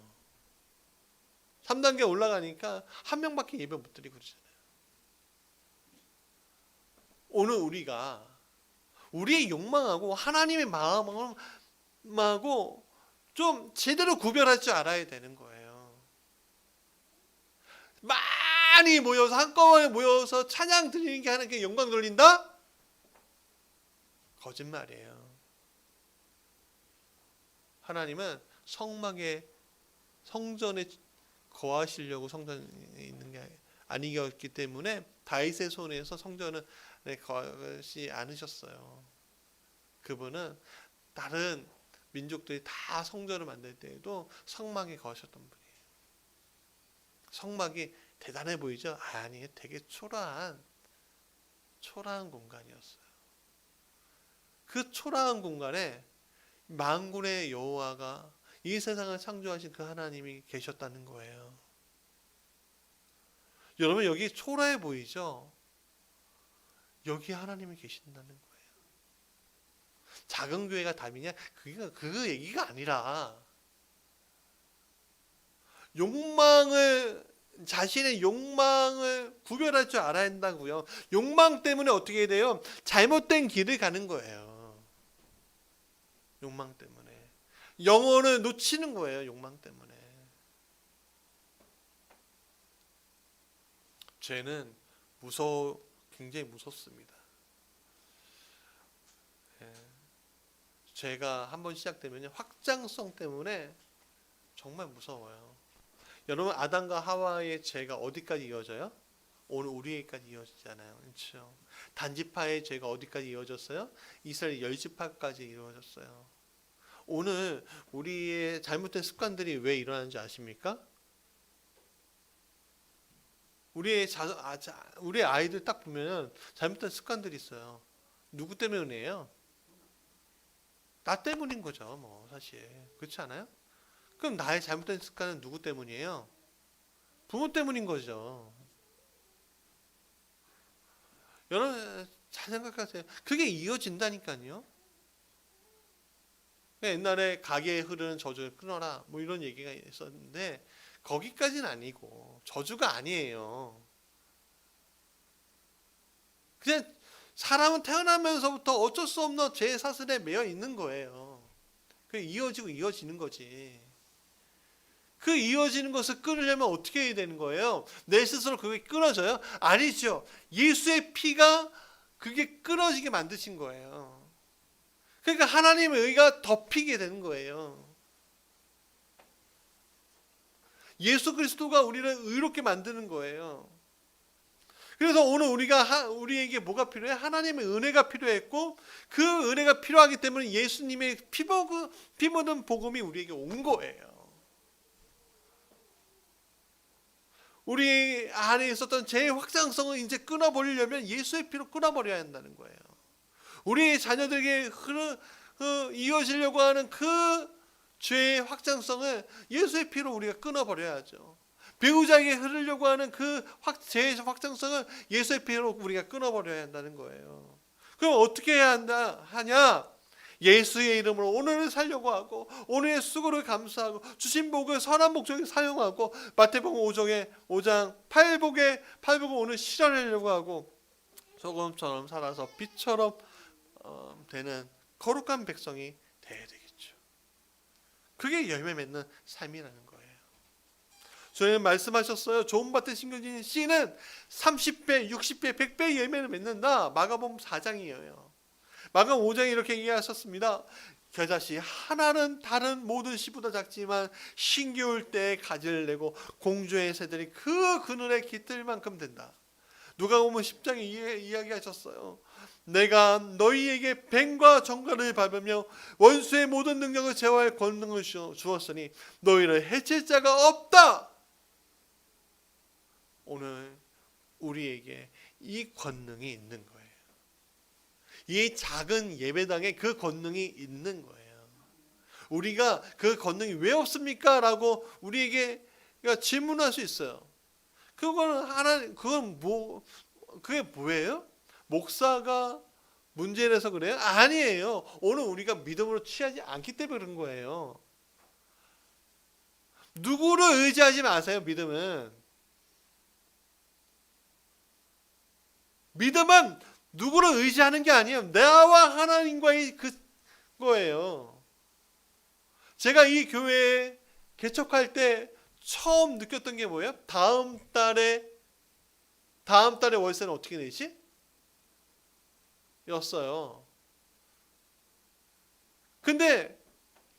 3단계 올라가니까 한 명밖에 예배 못 드리고 그러잖아요. 오늘 우리가 우리의 욕망하고 하나님의 마음하고 좀 제대로 구별할 줄 알아야 되는 거예요. 많이 모여서 한꺼번에 모여서 찬양 드리는 게 하나님께 영광 돌린다? 거짓말이에요. 하나님은 성전에 거하시려고 성전에 있는 게 아니었기 때문에 다윗의 손에서 성전을 거하지 않으셨어요. 그분은 다른 민족들이 다 성전을 만들 때에도 성막에 거하셨던 분이에요. 성막이 대단해 보이죠? 아니, 되게 초라한 공간이었어요. 그 초라한 공간에 만군의 여호와가 이 세상을 창조하신 그 하나님이 계셨다는 거예요. 여러분, 여기 초라해 보이죠? 여기 하나님이 계신다는 거예요. 작은 교회가 답이냐? 그 얘기가 아니라 자신의 욕망을 구별할 줄 알아야 한다고요. 욕망 때문에 어떻게 돼요? 잘못된 길을 가는 거예요. 욕망 때문에. 영혼을 놓치는 거예요. 욕망 때문에. 죄는 굉장히 무섭습니다. 죄가 한번 시작되면 확장성 때문에 정말 무서워요. 여러분, 아담과 하와의 죄가 어디까지 이어져요? 오늘 우리에게까지 이어지잖아요. 그렇죠? 단지파의 죄가 어디까지 이어졌어요? 이스라엘 10지파까지 이어졌어요. 오늘 우리의 잘못된 습관들이 왜 일어나는지 아십니까? 우리 아이들 딱 보면 잘못된 습관들이 있어요. 누구 때문이에요? 나 때문인 거죠, 뭐 사실. 그렇지 않아요? 그럼 나의 잘못된 습관은 누구 때문이에요? 부모 때문인 거죠. 여러분 잘 생각하세요. 그게 이어진다니까요. 옛날에 가게에 흐르는 저주를 끊어라 뭐 이런 얘기가 있었는데 거기까지는 아니고 저주가 아니에요. 그냥 사람은 태어나면서부터 어쩔 수 없는 죄의 사슬에 매여 있는 거예요. 그게 이어지는 거지. 그 이어지는 것을 끊으려면 어떻게 해야 되는 거예요? 내 스스로 그게 끊어져요? 아니죠. 예수의 피가 그게 끊어지게 만드신 거예요. 그러니까 하나님의 의가 덮이게 되는 거예요. 예수 그리스도가 우리를 의롭게 만드는 거예요. 그래서 오늘 우리에게 뭐가 필요해? 하나님의 은혜가 필요했고 그 은혜가 필요하기 때문에 예수님의 피 묻은 복음이 우리에게 온 거예요. 우리 안에 있었던 죄의 확장성을 이제 끊어버리려면 예수의 피로 끊어버려야 한다는 거예요. 우리 자녀들에게 이어지려고 하는 그 죄의 확장성을 예수의 피로 우리가 끊어버려야죠. 배우자에게 흐르려고 하는 그 죄의 확장성을 예수의 피로 우리가 끊어버려야 한다는 거예요. 그럼 어떻게 해야 하냐? 예수의 이름으로 오늘을 살려고 하고 오늘의 수고를 감사하고 주신 복을 선한 목적에 사용하고 마태복음 5장 팔복을 오늘 실현하려고 하고 소금처럼 살아서 빛처럼 되는 거룩한 백성이 되어야 되겠죠. 그게 열매 맺는 삶이라는 거예요. 저희는 말씀하셨어요. 좋은 밭에 심겨진 씨는 30배, 60배, 100배 열매를 맺는다. 마가복음 4장이에요. 마가복음 5장에 이렇게 얘기하셨습니다. 겨자씨 하나는 다른 모든 씨보다 작지만 신기울 때에 가지를 내고 공주의 새들이 그 그늘에 깃들 만큼 된다. 누가복음 10장에 이야기하셨어요. 내가 너희에게 뱀과 정갈을 밟으며 원수의 모든 능력을 제어할 권능을 주었으니 너희를 해칠 자가 없다. 오늘 우리에게 이 권능이 있는 거예요. 이 작은 예배당에 그 권능이 있는 거예요. 우리가 그 권능이 왜 없습니까? 라고 우리에게 질문할 수 있어요. 그게 뭐예요? 목사가 문제를 해서 그래요? 아니에요. 오늘 우리가 믿음으로 취하지 않기 때문에 그런 거예요. 누구를 의지하지 마세요. 믿음은 누구를 의지하는 게 아니에요. 나와 하나님과의 그거예요. 제가 이 교회에 개척할 때 처음 느꼈던 게 뭐예요? 다음 달에 월세는 어떻게 내지? 였어요. 근데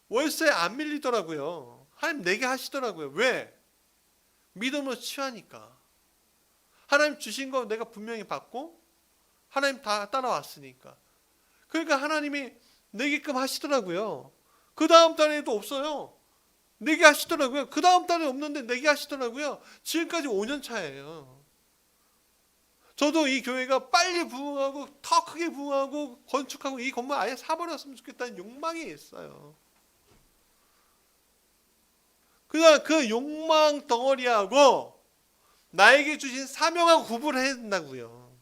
월세 안 밀리더라고요. 하나님 내게 하시더라고요. 왜? 믿음으로 취하니까. 하나님 주신 거 내가 분명히 받고 하나님 다 따라왔으니까. 그러니까 하나님이 내게끔 하시더라고요. 그 다음 달에도 없어요. 내게 하시더라고요. 그 다음 달에 없는데 내게 하시더라고요. 지금까지 5년 차예요. 저도 이 교회가 빨리 부흥하고 더 크게 부흥하고 건축하고 이 건물 아예 사버렸으면 좋겠다는 욕망이 있어요. 그냥 그 욕망 덩어리하고 나에게 주신 사명하고 구분해야 된다고요.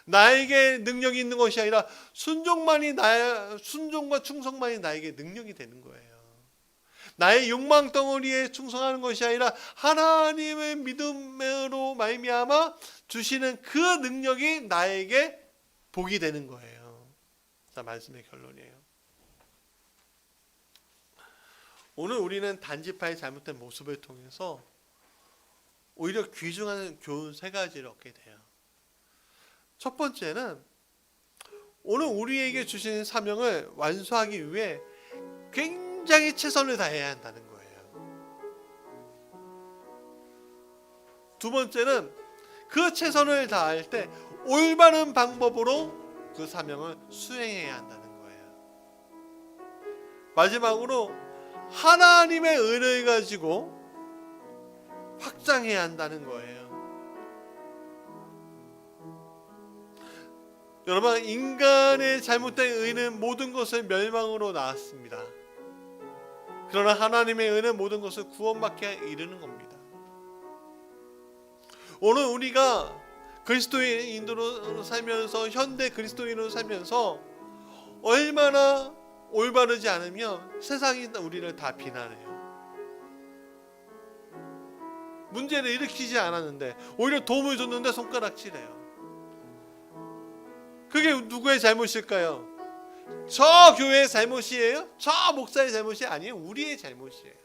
나에게 능력이 있는 것이 아니라 순종과 충성만이 나에게 능력이 되는 거예요. 나의 욕망 덩어리에 충성하는 것이 아니라 하나님의 믿음으로 말미암아 주시는 그 능력이 나에게 복이 되는 거예요. 자, 말씀의 결론이에요. 오늘 우리는 단지파의 잘못된 모습을 통해서 오히려 귀중한 교훈 3가지를 얻게 돼요. 첫 번째는 오늘 우리에게 주신 사명을 완수하기 위해 굉장히 최선을 다해야 한다는 거예요. 두 번째는 그 최선을 다할 때 올바른 방법으로 그 사명을 수행해야 한다는 거예요. 마지막으로 하나님의 은혜를 가지고 확장해야 한다는 거예요. 여러분, 인간의 잘못된 의는 모든 것을 멸망으로 낳았습니다. 그러나 하나님의 의는 모든 것을 구원받게 이르는 겁니다. 오늘 우리가 그리스도인으로 살면서, 현대 그리스도인으로 살면서 얼마나 올바르지 않으면 세상이 우리를 다 비난해요. 문제를 일으키지 않았는데 오히려 도움을 줬는데 손가락질해요. 그게 누구의 잘못일까요? 저 교회의 잘못이에요? 저 목사의 잘못이 아니에요. 우리의 잘못이에요.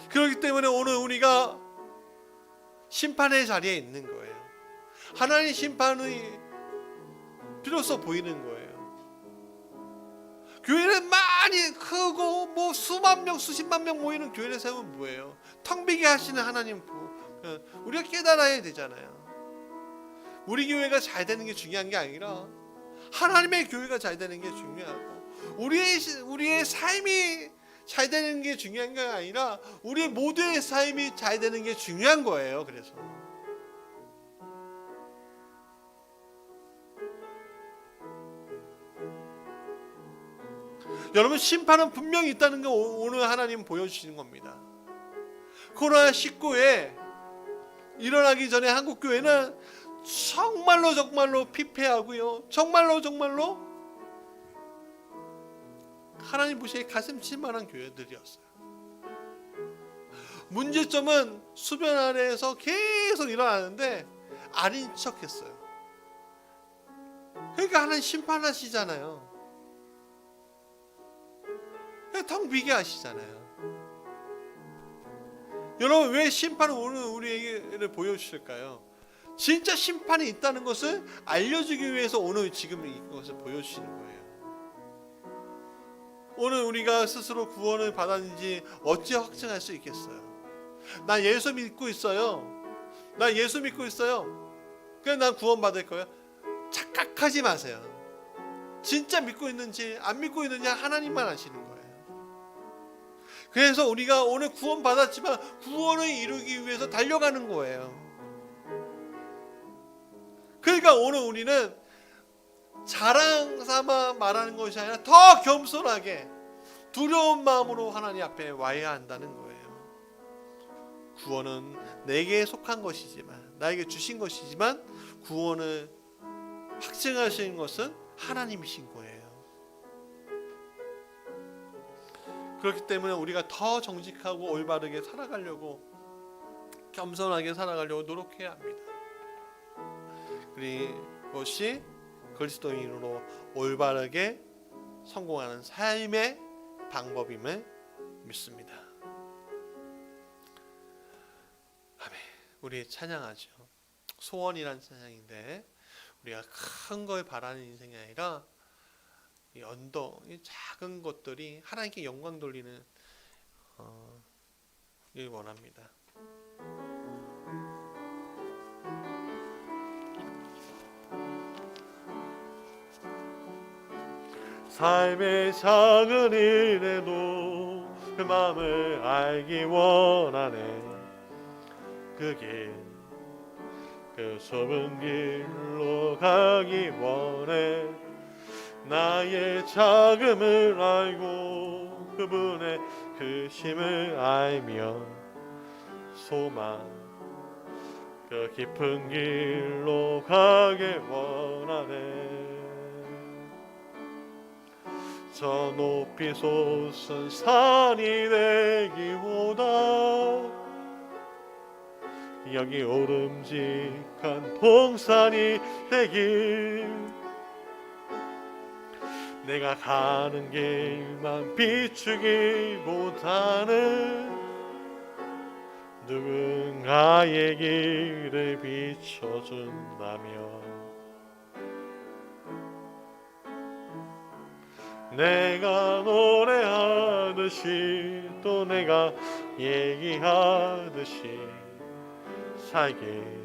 그렇기 때문에 오늘 우리가 심판의 자리에 있는 거예요. 하나님의 심판의 필요성 보이는 거예요. 교회는 많이 크고 뭐 수만 명, 수십만 명 모이는 교회를 세우면 뭐예요? 텅 비게 하시는 하나님 우리가 깨달아야 되잖아요. 우리 교회가 잘 되는 게 중요한 게 아니라 하나님의 교회가 잘 되는 게 중요하고 우리의 삶이 잘 되는 게 중요한 게 아니라 우리 모두의 삶이 잘 되는 게 중요한 거예요. 그래서 여러분, 심판은 분명히 있다는 거 오늘 하나님 보여주시는 겁니다. 코로나19에 일어나기 전에 한국교회는 정말로 피폐하고요. 정말로 하나님 보시기에 가슴 칠 만한 교회들이었어요. 문제점은 수변 아래에서 계속 일어나는데 아닌 척했어요. 그러니까 하나님 심판하시잖아요. 텅 비게 하시잖아요. 여러분, 왜 심판을 오늘 우리에게 보여주실까요? 진짜 심판이 있다는 것을 알려주기 위해서 오늘 지금 이것을 보여주시는 거예요. 오늘 우리가 스스로 구원을 받았는지 어찌 확증할 수 있겠어요? 나 예수 믿고 있어요. 나 예수 믿고 있어요. 그냥 난 구원 받을 거예요. 착각하지 마세요. 진짜 믿고 있는지 안 믿고 있는지 하나님만 아시는 거예요. 그래서 우리가 오늘 구원 받았지만 구원을 이루기 위해서 달려가는 거예요. 그러니까 오늘 우리는 자랑 삼아 말하는 것이 아니라 더 겸손하게 두려운 마음으로 하나님 앞에 와야 한다는 거예요. 구원은 내게 속한 것이지만, 나에게 주신 것이지만, 구원을 확증하시는 것은 하나님이신 거예요. 그렇기 때문에 우리가 더 정직하고 올바르게 살아가려고, 겸손하게 살아가려고 노력해야 합니다. 그것이 그리스도인으로 올바르게 성공하는 삶의 방법임을 믿습니다. 아멘. 우리 찬양하죠. 소원이란 찬양인데, 우리가 큰 걸 바라는 인생이 아니라 이 언덕, 이 작은 것들이 하나님께 영광 돌리는 일 원합니다. 삶의 작은 일에도 그 마음을 알기 원하네. 그 길, 그 좁은 길로 가기 원해. 나의 작음을 알고 그분의 크심을 알며 소망, 그 깊은 길로 가기 원하네. 저 높이 솟은 산이 되기보다 여기 오름직한 동산이 되길. 내가 가는 길만 비추기보다는 누군가의 길을 비춰준다면 내가 노래하듯이 또 내가 얘기하듯이 살길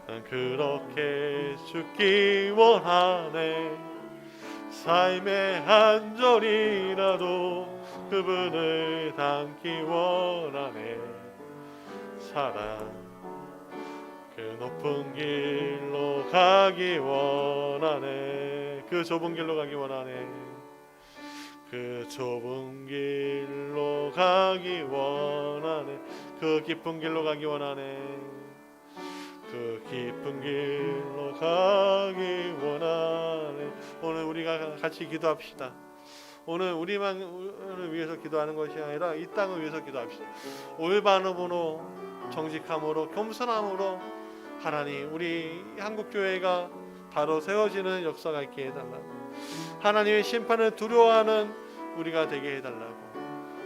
난 그렇게 죽기 원하네. 삶의 한 절이라도 그분을 담기 원하네. 사랑 그 높은 길로 가기 원하네. 그 좁은 길로 가기 원하네. 그 좁은 길로 가기 원하네. 그 깊은 길로 가기 원하네. 그 깊은 길로 가기 원하네. 오늘 우리가 같이 기도합시다. 오늘 우리만을 위해서 기도하는 것이 아니라 이 땅을 위해서 기도합시다. 올바름으로, 정직함으로, 겸손함으로 하나님, 우리 한국교회가 바로 세워지는 역사가 있게 해달라고, 하나님의 심판을 두려워하는 우리가 되게 해달라고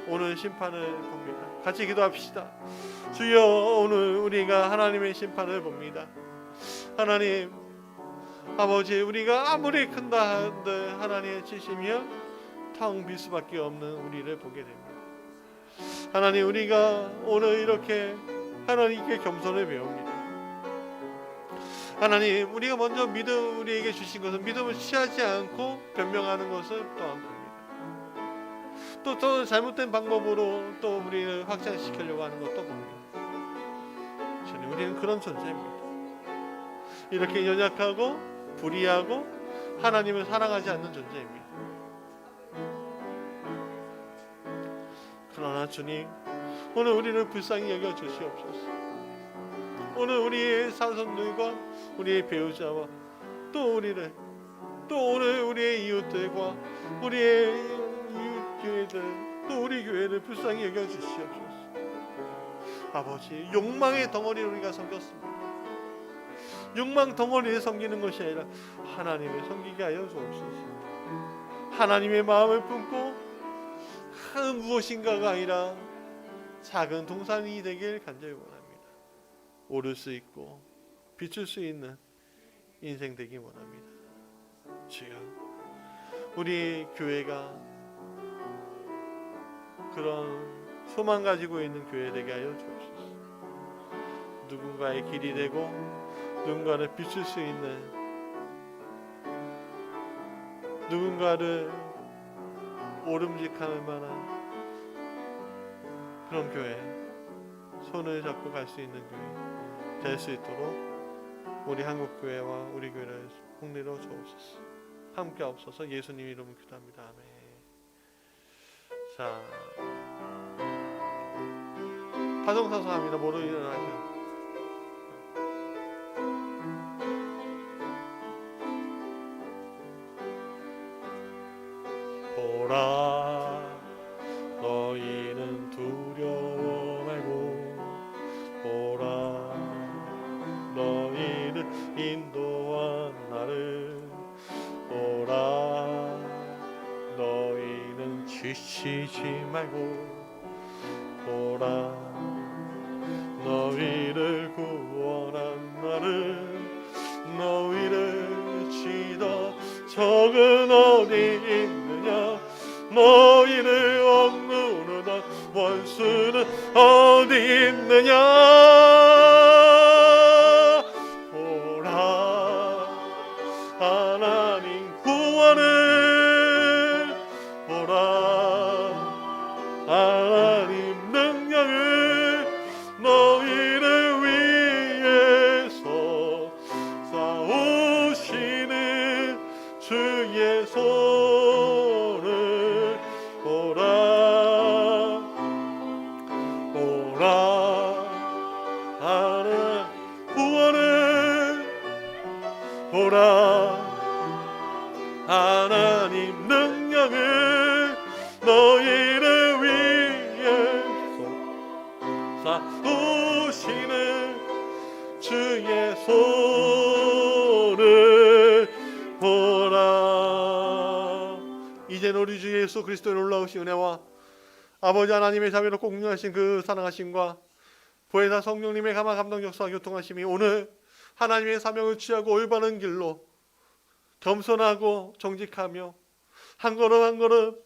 오늘 심판을 봅니다. 같이 기도합시다. 주여, 오늘 우리가 하나님의 심판을 봅니다. 하나님 아버지, 우리가 아무리 큰다 한들 하나님의 치심이여 텅 빌 수밖에 없는 우리를 보게 됩니다. 하나님, 우리가 오늘 이렇게 하나님께 겸손을 배웁니다. 하나님, 우리가 먼저 믿음 우리에게 주신 것은 믿음을 취하지 않고 변명하는 것을 또한 봅니다. 또 잘못된 방법으로 또 우리를 확장시키려고 하는 것도 봅니다. 주님, 우리는 그런 존재입니다. 이렇게 연약하고 불의하고 하나님을 사랑하지 않는 존재입니다. 그러나 주님, 오늘 우리를 불쌍히 여겨 주시옵소서. 오늘 우리의 사손들과 우리의 배우자와 또 우리를, 또 오늘 우리의 이웃들과 우리의 이웃 교회들, 또 우리 교회를 불쌍히 여겨 주시옵소서. 아버지, 욕망의 덩어리를 우리가 섬겼습니다. 욕망 덩어리에 섬기는 것이 아니라 하나님을 섬기게 하여 주옵소서. 하나님의 마음을 품고 큰 무엇인가가 아니라 작은 동산이 되길 간절히 원합니다. 오를 수 있고 비출 수 있는 인생 되길 원합니다. 주여, 우리 교회가 그런 소망 가지고 있는 교회 되게 하여 주옵소서. 누군가의 길이 되고 누군가를 비출 수 있는, 누군가를 오름직할 만한 그런 교회, 손을 잡고 갈 수 있는 교회 될 수 있도록 우리 한국교회와 우리 교회를 홍리로 주옵소서. 함께 없어서 예수님 이름으로 기도합니다. 아멘. 자, 파송사성합니다. 모두 일어나셔. 보라, 너희는 두려워 말고, 보라, 너희를 인도한 나를, 보라, 너희는 지치지 말고, 보라, 너희를 구원한 나를, 너희를 치다 적은 어디 있느냐, 너희를 억누르던 원수는 어디 있느냐. 보라, 하나님 구원을, 보라, 하나님 능력을, 너희를 위해서 싸우시는 주의 손을, 보라, 보라, 하나님 구원을, 보라, 하나님 능력을, 너희를 위해서 싸우시는 주의 손을 보라. 이제는 우리 주 예수 그리스도의 놀라우신 은혜와 아버지 하나님의 자비로 공유하신 그 사랑하심과 보혜사 성령님의 감화 감동 역사와 교통하심이 오늘 하나님의 사명을 취하고 올바른 길로 겸손하고 정직하며 한 걸음 한 걸음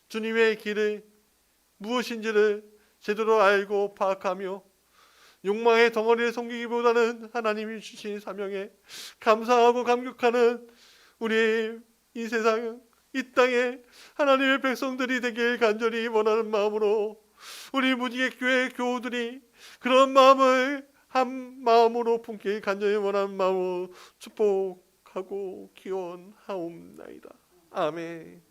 주님의 길을 무엇인지를 제대로 알고 파악하며 욕망의 덩어리를 섬기기보다는 하나님이 주신 사명에 감사하고 감격하는 우리 이 세상, 이 땅에 하나님의 백성들이 되길 간절히 원하는 마음으로 우리 무지개 교회 교우들이 그런 마음을 한 마음으로 품길 간절히 원하는 마음으로 축복하고 기원하옵나이다. 아멘.